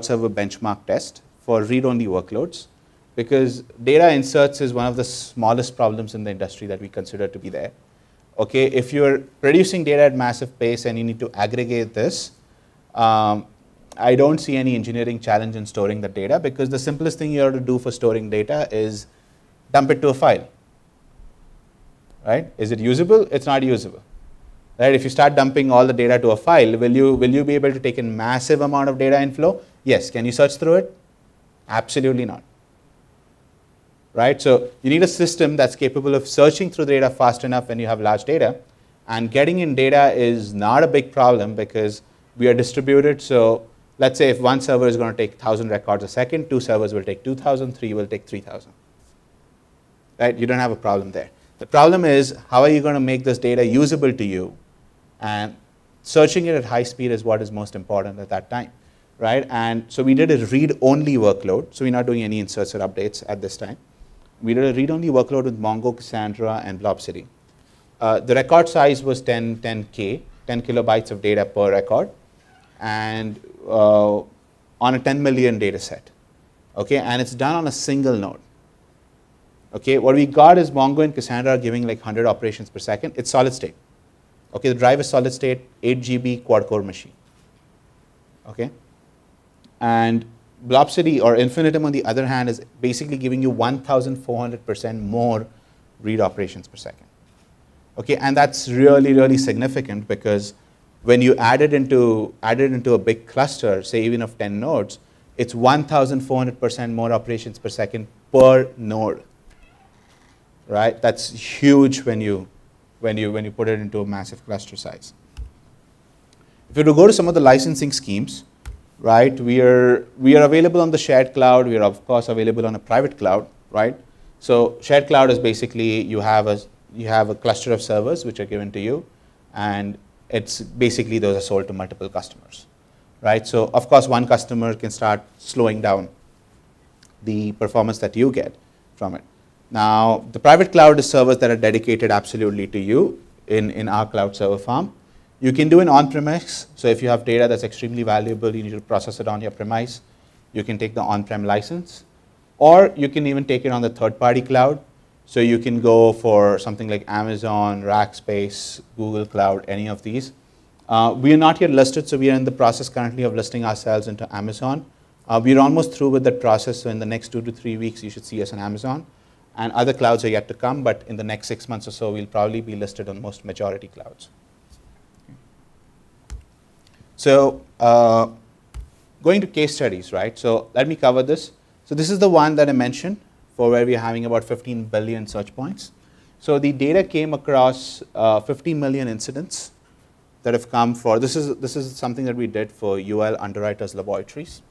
server benchmark test for read-only workloads, because data inserts is one of the smallest problems in the industry that we consider to be there. Okay, if you're producing data at massive pace and you need to aggregate this, I don't see any engineering challenge in storing the data, because the simplest thing you have to do for storing data is dump it to a file. Right? Is it usable? It's not usable. Right? If you start dumping all the data to a file, will you be able to take in massive amount of data inflow? Yes. Can you search through it? Absolutely not. Right? So you need a system that's capable of searching through the data fast enough when you have large data, and getting in data is not a big problem because we are distributed. So let's say if one server is going to take 1,000 records a second, 2 servers will take 2,000, 3 will take 3,000. Right? You don't have a problem there. The problem is, how are you going to make this data usable to you? And searching it at high speed is what is most important at that time. Right? And so we did a read-only workload. So we're not doing any inserts or updates at this time. We did a read-only workload with Mongo, Cassandra, and Blobcity. The record size was 10 kilobytes of data per record, and on a 10 million data set. Okay, and it's done on a single node. Okay, what we got is Mongo and Cassandra are giving like 100 operations per second. It's solid state. Okay, the drive is solid state, 8 GB quad-core machine. Okay, and Blobcity or Infinitum, on the other hand, is basically giving you 1,400% more read operations per second. Okay, and that's really, really significant, because when you add it into a big cluster, say even of 10 nodes, it's 1,400% more operations per second per node. Right? That's huge when you put it into a massive cluster size. If you were to go to some of the licensing schemes, right, we are available on the shared cloud. We are of course available on a private cloud, right? So shared cloud is basically you have a cluster of servers which are given to you, and it's basically those are sold to multiple customers, right? So of course one customer can start slowing down the performance that you get from it. Now the private cloud is servers that are dedicated absolutely to you in our cloud server farm. You can do it on-premise. So if you have data that's extremely valuable, you need to process it on your premise, you can take the on-prem license. Or you can even take it on the third-party cloud. So you can go for something like Amazon, Rackspace, Google Cloud, any of these. We are not yet listed, so we are in the process currently of listing ourselves into Amazon. We're almost through with that process, so in the next 2 to 3 weeks, you should see us on Amazon. And other clouds are yet to come, but in the next 6 months or so, we'll probably be listed on most majority clouds. So going to case studies, right? So let me cover this. So this is the one that I mentioned for where we are having about 15 billion search points. So the data came across 50 million incidents that have come for, this is something that we did for UL Underwriters Laboratories.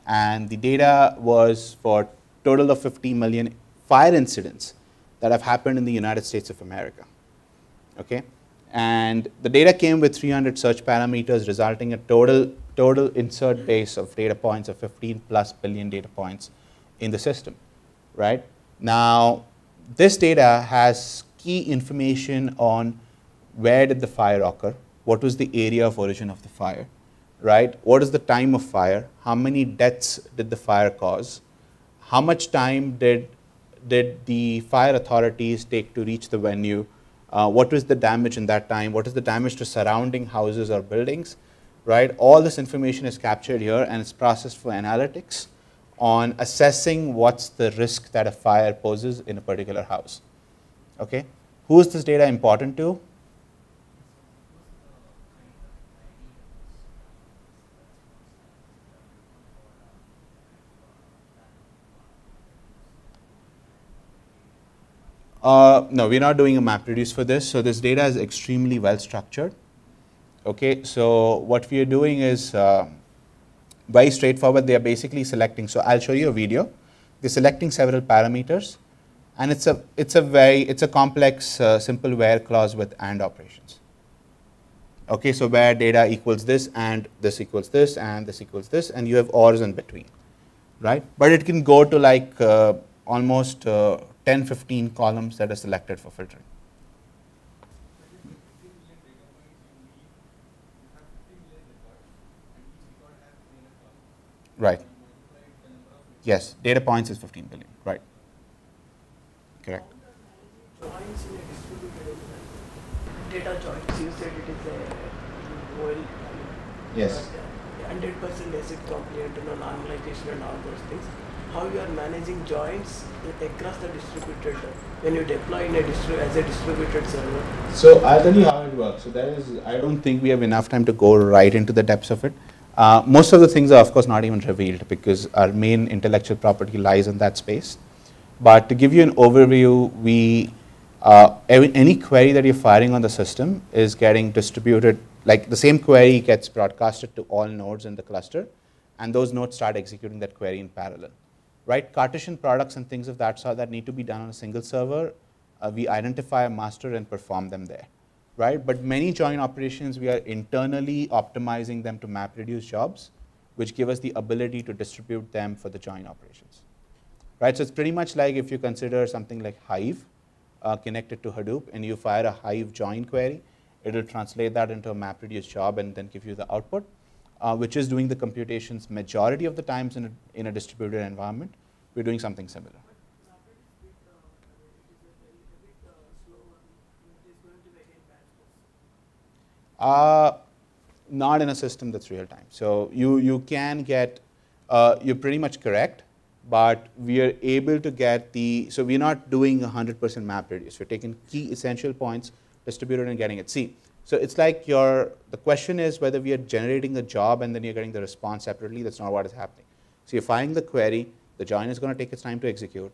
And the data was for total of 50 million fire incidents that have happened in the United States of America. Okay? And the data came with 300 search parameters, resulting in a total insert base of data points of 15 plus billion data points in the system, right? Now, this data has key information on where did the fire occur, what was the area of origin of the fire, right? What is the time of fire, how many deaths did the fire cause, how much time did the fire authorities take to reach the venue, what was the damage in that time, what is the damage to surrounding houses or buildings, right? All this information is captured here and it's processed for analytics on assessing what's the risk that a fire poses in a particular house. Okay? Who is this data important to? No, we're not doing a MapReduce for this. So this data is extremely well structured. Okay, so what we are doing is very straightforward. They are basically selecting. So I'll show you a video. They're selecting several parameters, and it's a complex simple where clause with AND operations. Okay, so where data equals this, and this equals this, and this equals this, and you have ORs in between, right? But it can go to like almost 10, 15 columns that are selected for filtering. Right. Yes, data points is 15 billion. Right. Correct. Joins in a distributed data joins. You said it is a well, Yes. 100% acid compliant, normalization and all those things. How you are managing joins across the distributed when you deploy in a as a distributed server? So I'll tell you how it works. So there is, I don't think we have enough time to go right into the depths of it. Most of the things are of course not even revealed because our main intellectual property lies in that space. But to give you an overview, any query that you're firing on the system is getting distributed, like the same query gets broadcasted to all nodes in the cluster, and those nodes start executing that query in parallel. Right? Cartesian products and things of that sort that need to be done on a single server, we identify a master and perform them there. Right? But many join operations, we are internally optimizing them to map reduce jobs, which give us the ability to distribute them for the join operations. Right? So it's pretty much like if you consider something like Hive connected to Hadoop and you fire a Hive join query, it will translate that into a MapReduce job and then give you the output, which is doing the computations majority of the times in a distributed environment. We're doing something similar. Not in a system that's real time. So you can get, you're pretty much correct, but we are able to get so we're not doing 100% map radius. We're taking key essential points, distributed and getting it. See, so it's like the question is whether we are generating a job and then you're getting the response separately. That's not what is happening. So you're firing the query, the join is going to take its time to execute.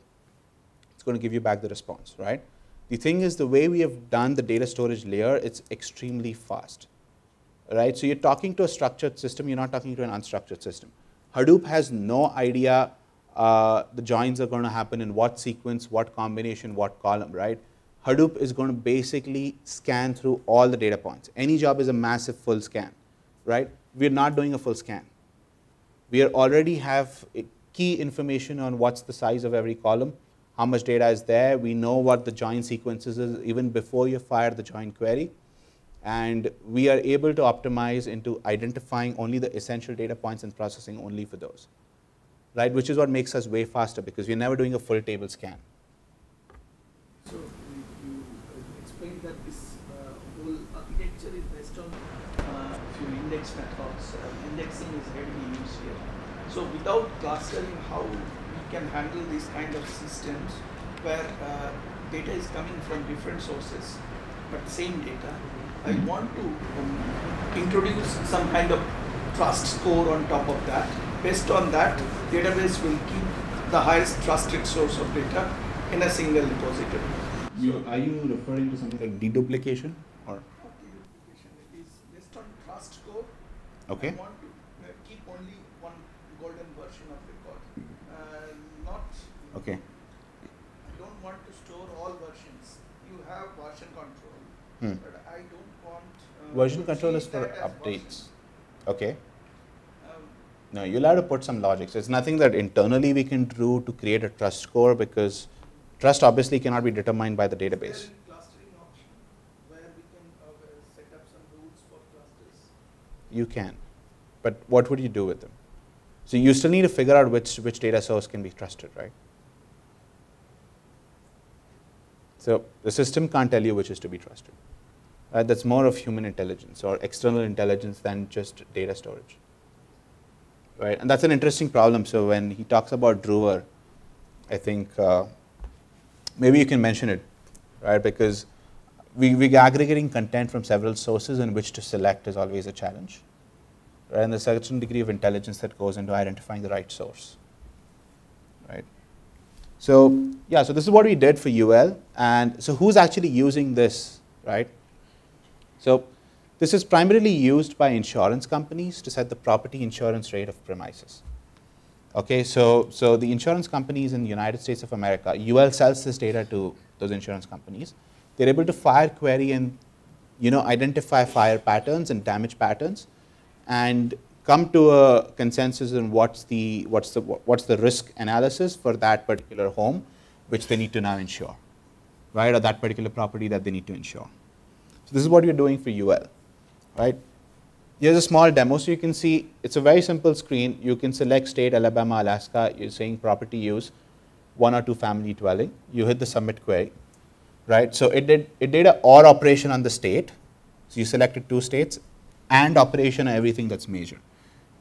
It's going to give you back the response, right? The thing is, the way we have done the data storage layer, it's extremely fast, right? So you're talking to a structured system, you're not talking to an unstructured system. Hadoop has no idea the joins are going to happen in what sequence, what combination, what column, right? Hadoop is going to basically scan through all the data points. Any job is a massive full scan, right? We're not doing a full scan. We already have key information on what's the size of every column, how much data is there. We know what the join sequences is even before you fire the join query. And we are able to optimize into identifying only the essential data points and processing only for those, right? Which is what makes us way faster because we're never doing a full table scan. So you explained that this whole architecture is based on few index methods. Indexing is heavily used here. So without clustering, how we can handle these kind of systems where data is coming from different sources, but same data. I want to introduce some kind of trust score on top of that. Based on that, database will keep the highest trusted source of data in a single repository. Are you referring to something like deduplication? Or? Not deduplication, it is based on trust score. Okay. I want to keep only one golden version of record. Not. Okay. I don't want to store all versions. You have version control, but I don't want. Version to control treat is for that as updates. versions. Okay. No, you'll have to put some logic. So it's nothing that internally we can do to create a trust score because trust obviously cannot be determined by the database. Is there a clustering option where we can set up some rules for clusters? You can, but what would you do with them? So you still need to figure out which data source can be trusted, right? So the system can't tell you which is to be trusted. That's more of human intelligence or external intelligence than just data storage. Right, and that's an interesting problem. So when he talks about Druver, I think maybe you can mention it, right? Because we're aggregating content from several sources and which to select is always a challenge. Right? And there's a certain degree of intelligence that goes into identifying the right source. Right? So yeah, so this is what we did for UL. And so who's actually using this, right? So this is primarily used by insurance companies to set the property insurance rate of premises. Okay, so the insurance companies in the United States of America, UL sells this data to those insurance companies. They're able to fire query and identify fire patterns and damage patterns, and come to a consensus on what's the risk analysis for that particular home, which they need to now insure, right, or that particular property that they need to insure. So this is what you're doing for UL. Right? Here's a small demo, so you can see it's a very simple screen. You can select state, Alabama, Alaska. You're saying property use, 1 or 2 family dwelling. You hit the submit query, right? So it did a OR operation on the state. So you selected 2 states and operation on everything that's major.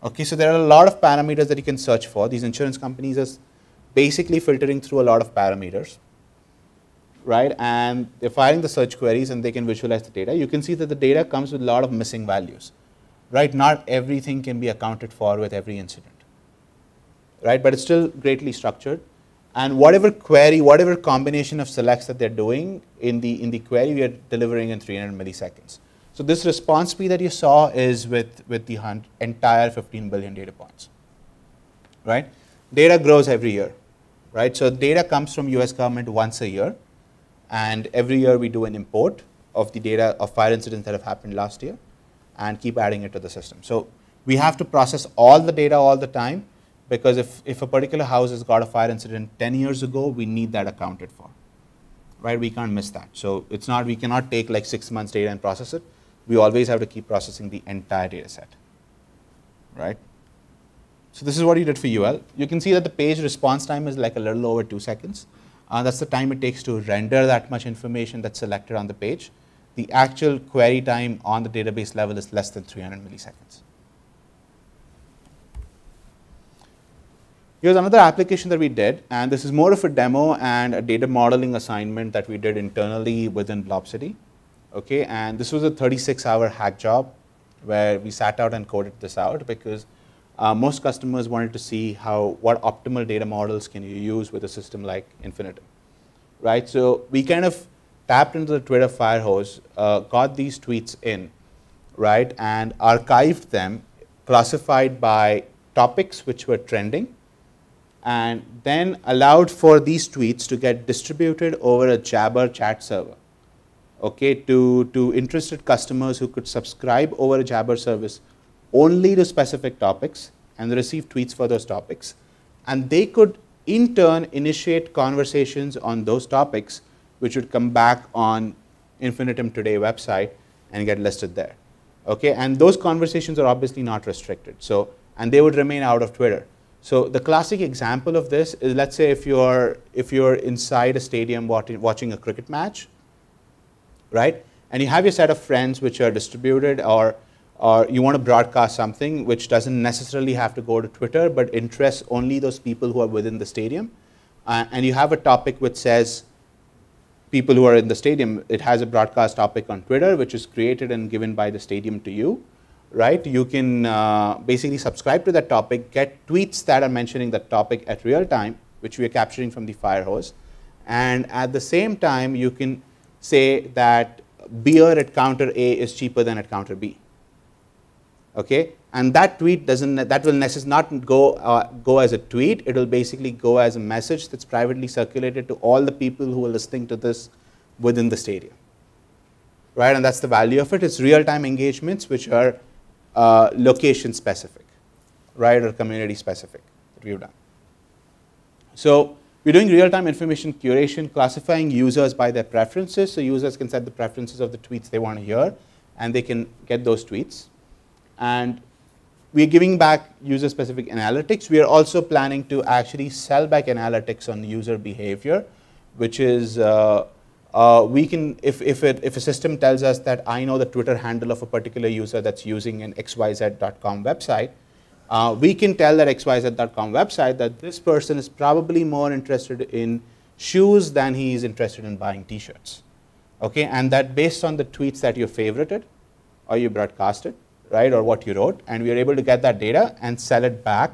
Okay, so there are a lot of parameters that you can search for. These insurance companies are basically filtering through a lot of parameters, right? And they're firing the search queries and they can visualize the data. You can see that the data comes with a lot of missing values, right? Not everything can be accounted for with every incident, right? But it's still greatly structured. And whatever query, whatever combination of selects that they're doing in the query, we are delivering in 300 milliseconds. So this response speed that you saw is with the entire 15 billion data points, right? Data grows every year, right? So data comes from US government once a year, and every year we do an import of the data of fire incidents that have happened last year and keep adding it to the system. So we have to process all the data all the time, because if a particular house has got a fire incident 10 years ago, we need that accounted for, right? We can't miss that. So it's not, we cannot take like 6 months data and process it. We always have to keep processing the entire data set, right? So this is what you did for UL. You can see that the page response time is like a little over 2 seconds. That's the time it takes to render that much information that's selected on the page. The actual query time on the database level is less than 300 milliseconds. Here's another application that we did, and this is more of a demo and a data modeling assignment that we did internally within Blobcity. Okay, and this was a 36-hour hack job where we sat out and coded this out, because most customers wanted to see what optimal data models can you use with a system like Infinitum, right? So we kind of tapped into the Twitter fire hose, got these tweets in, right, and archived them, classified by topics which were trending, and then allowed for these tweets to get distributed over a Jabber chat server, okay, to interested customers who could subscribe over a Jabber service only to specific topics and receive tweets for those topics. And they could, in turn, initiate conversations on those topics, which would come back on Infinitum Today website and get listed there. Okay, and those conversations are obviously not restricted. So, and they would remain out of Twitter. So the classic example of this is, let's say if you're inside a stadium watching a cricket match, right? And you have your set of friends which are distributed, or you want to broadcast something which doesn't necessarily have to go to Twitter, but interests only those people who are within the stadium. And you have a topic which says people who are in the stadium. It has a broadcast topic on Twitter, which is created and given by the stadium to you, right? You can basically subscribe to that topic, get tweets that are mentioning that topic at real time, which we are capturing from the fire hose. And at the same time, you can say that beer at counter A is cheaper than at counter B. Okay, and that tweet will not go as a tweet. It will basically go as a message that's privately circulated to all the people who are listening to this within the stadium, right? And that's the value of it. It's real-time engagements which are location specific, right, or community specific that we've done. So we're doing real-time information curation, classifying users by their preferences. So users can set the preferences of the tweets they want to hear, and they can get those tweets. And we're giving back user-specific analytics. We are also planning to actually sell back analytics on user behavior, which is we can, if a system tells us that I know the Twitter handle of a particular user that's using an xyz.com website, we can tell that xyz.com website that this person is probably more interested in shoes than he is interested in buying T-shirts. Okay, and that based on the tweets that you favorited or you broadcasted, right, or what you wrote, and we are able to get that data and sell it back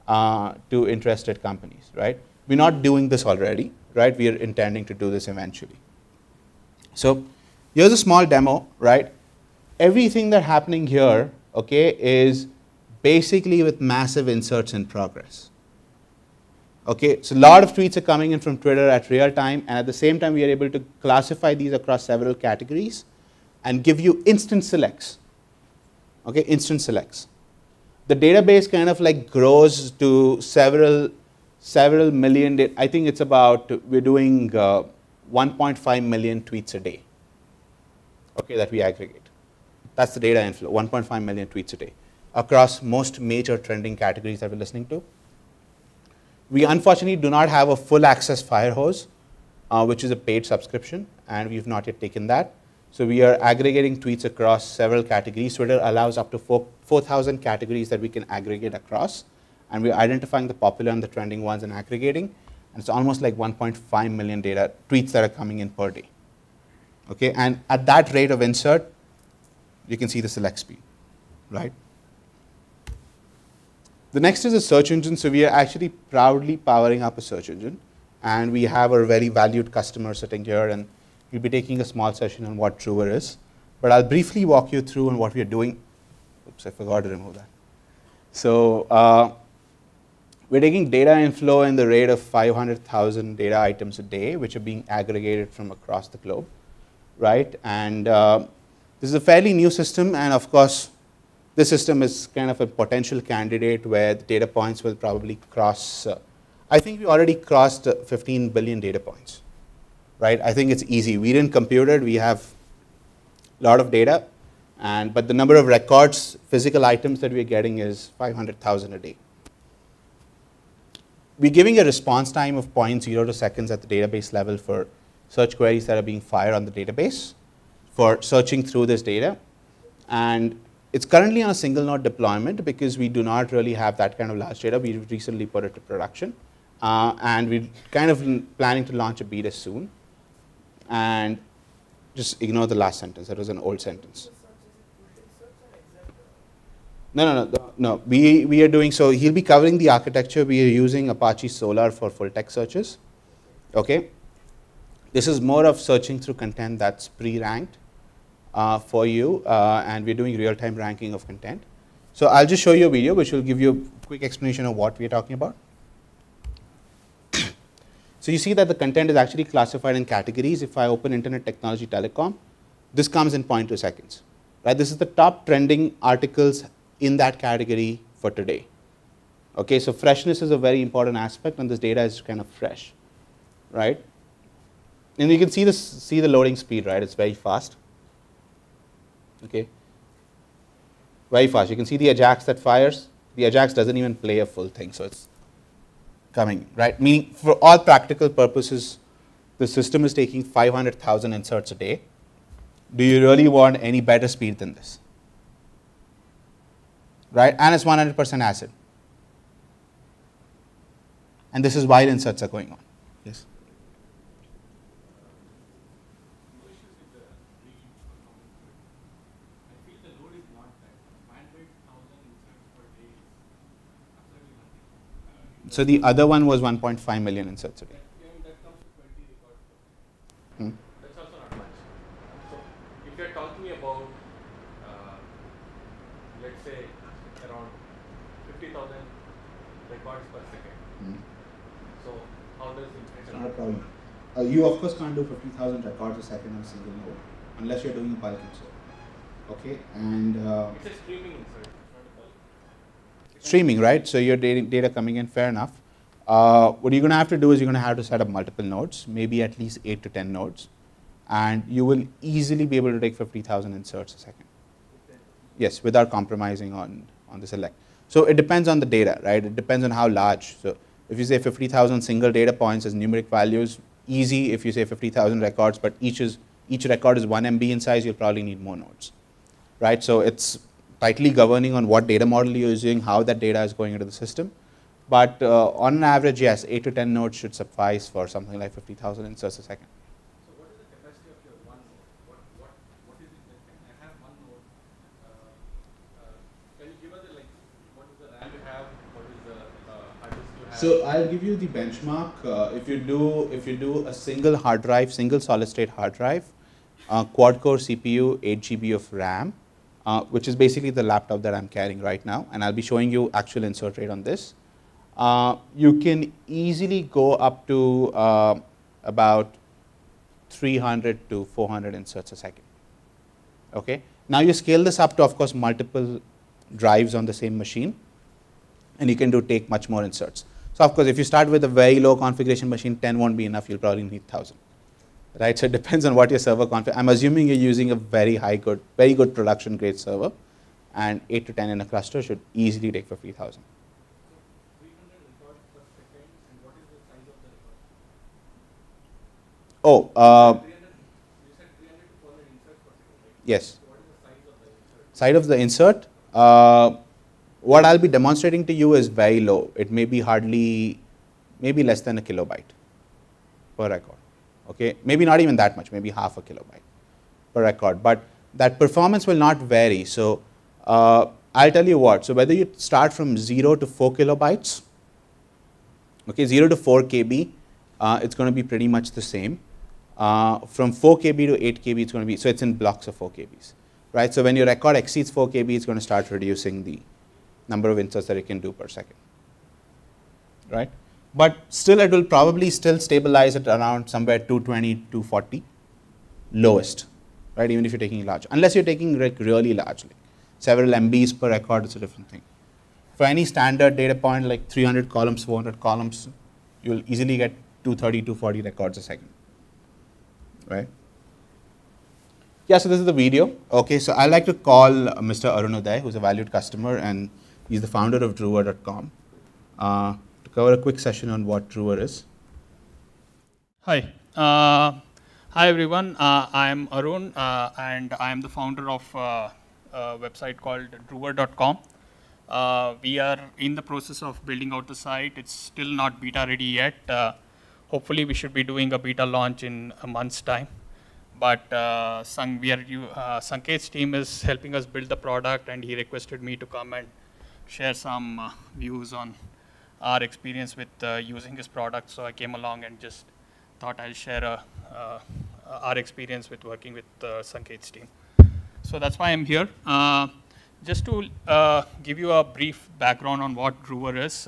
to interested companies, right? We're not doing this already, right? We are intending to do this eventually. So here's a small demo, right? Everything that's happening here, okay, is basically with massive inserts in progress. Okay, so a lot of tweets are coming in from Twitter at real time, and at the same time, we are able to classify these across several categories and give you instant selects. Okay, instant selects. The database kind of like grows to several million. I think it's about, we're doing 1.5 million tweets a day. Okay, that we aggregate. That's the data inflow, 1.5 million tweets a day across most major trending categories that we're listening to. We unfortunately do not have a full access fire hose, which is a paid subscription, and we've not yet taken that. So we are aggregating tweets across several categories. Twitter allows up to 4,000 categories that we can aggregate across, and we're identifying the popular and the trending ones and aggregating. And it's almost like 1.5 million data tweets that are coming in per day. Okay, and at that rate of insert, you can see the select speed, right? The next is a search engine. So we are actually proudly powering up a search engine, and we have a very valued customer sitting here, and we'll be taking a small session on what Truer is. But I'll briefly walk you through on what we are doing. Oops, I forgot to remove that. So we're taking data inflow in the rate of 500,000 data items a day, which are being aggregated from across the globe, right? And this is a fairly new system, and of course, this system is kind of a potential candidate where the data points will probably cross, I think we already crossed 15 billion data points, right? I think it's easy. We didn't compute it. We have a lot of data, but the number of records, physical items that we're getting is 500,000 a day. We're giving a response time of 0.02 seconds at the database level for search queries that are being fired on the database for searching through this data. And it's currently on a single node deployment because we do not really have that kind of large data. We recently put it to production. And we're kind of planning to launch a beta soon. And just ignore the last sentence. That was an old sentence. No. We are doing, so he'll be covering the architecture. We are using Apache Solr for full text searches. Okay. This is more of searching through content that's pre-ranked for you, and we're doing real-time ranking of content. So I'll just show you a video which will give you a quick explanation of what we're talking about. So you see that the content is actually classified in categories. If I open Internet Technology Telecom, this comes in 0.2 seconds. Right? This is the top trending articles in that category for today. Okay, so freshness is a very important aspect, and this data is kind of fresh, right? And you can see this, see the loading speed, right? It's very fast. Okay, very fast. You can see the Ajax that fires. The Ajax doesn't even play a full thing, so it's coming, right? Meaning, for all practical purposes, the system is taking 500,000 inserts a day. Do you really want any better speed than this? Right? And it's 100% acid. And this is while inserts are going on. Yes? So the other one was 1.5 million inserts a day. That comes to 20 records per Hmm. That's also not much. So if you're talking about, let's say, around 50,000 records per second. Hmm. So how does It's it? not a problem. You of course can't do 50,000 records a second on a single node unless you're doing a bulk insert. Okay, and It's a streaming insert. It's not a bulk. streaming, right? So your data coming in, fair enough. What you're going to have to do is you're going to have to set up multiple nodes, maybe at least 8 to 10 nodes, and you will easily be able to take 50,000 inserts a second. Yes, without compromising on the select. So it depends on the data, right? It depends on how large. So if you say 50,000 single data points as numeric values, easy. If you say 50,000 records, but each record is 1 MB in size, you'll probably need more nodes, right? So it's tightly governing on what data model you're using, how that data is going into the system. But on an average, yes, 8 to 10 nodes should suffice for something like 50,000 inserts a second. So what is the capacity of your one node? What is it that can I have one node? Can you give us what is the RAM you have? What is the hard disk you have? So I'll give you the benchmark. If you do a single hard drive, single solid state hard drive, quad core CPU, 8 GB of RAM, which is basically the laptop that I'm carrying right now, and I'll be showing you actual insert rate on this. You can easily go up to about 300 to 400 inserts a second. Okay. Now you scale this up to, of course, multiple drives on the same machine, and you can take much more inserts. So of course, if you start with a very low configuration machine, 10 won't be enough. You'll probably need 1,000. right? So it depends on what your server config. I'm assuming you're using a very good production grade server, and 8 to 10 in a cluster should easily take 50,000. 300 records per second, and what is the size of the record? Oh, 300, you said 300 to 400 inserts per second, right? yes. So what is the size of the insert? Side of the insert, what I'll be demonstrating to you is very low. It may be maybe less than a kilobyte per record. Okay, maybe not even that much, maybe half a kilobyte per record. But that performance will not vary. So I'll tell you what. So whether you start from 0 to 4 kilobytes, okay, 0 to 4 KB, it's going to be pretty much the same. From 4 KB to 8 KB, it's going to be, so it's in blocks of 4 KBs, right? So when your record exceeds 4 KB, it's going to start reducing the number of inserts that it can do per second, right? But still, it will probably still stabilize at around somewhere 220, 240 lowest, right? Even if you're taking large, unless you're taking like really large, like several MBs per record, it's a different thing. For any standard data point like 300 columns, 400 columns, you'll easily get 230, 240 records a second, right? Yeah, so this is the video. Okay, so I'd like to call Mr. Arunodai, who's a valued customer, and he's the founder of Druva.com, to cover a quick session on what Druva is. Hi. Hi, everyone. I'm Arun, and I'm the founder of a website called Druva.com. We are in the process of building out the site. It's still not beta ready yet. Hopefully, we should be doing a beta launch in a month's time. But Sanket's team is helping us build the product, and he requested me to come and share some views on our experience with using his product. So I came along and just thought I'll share our experience with working with Sanket's team. So that's why I'm here. Just to give you a brief background on what Druva is.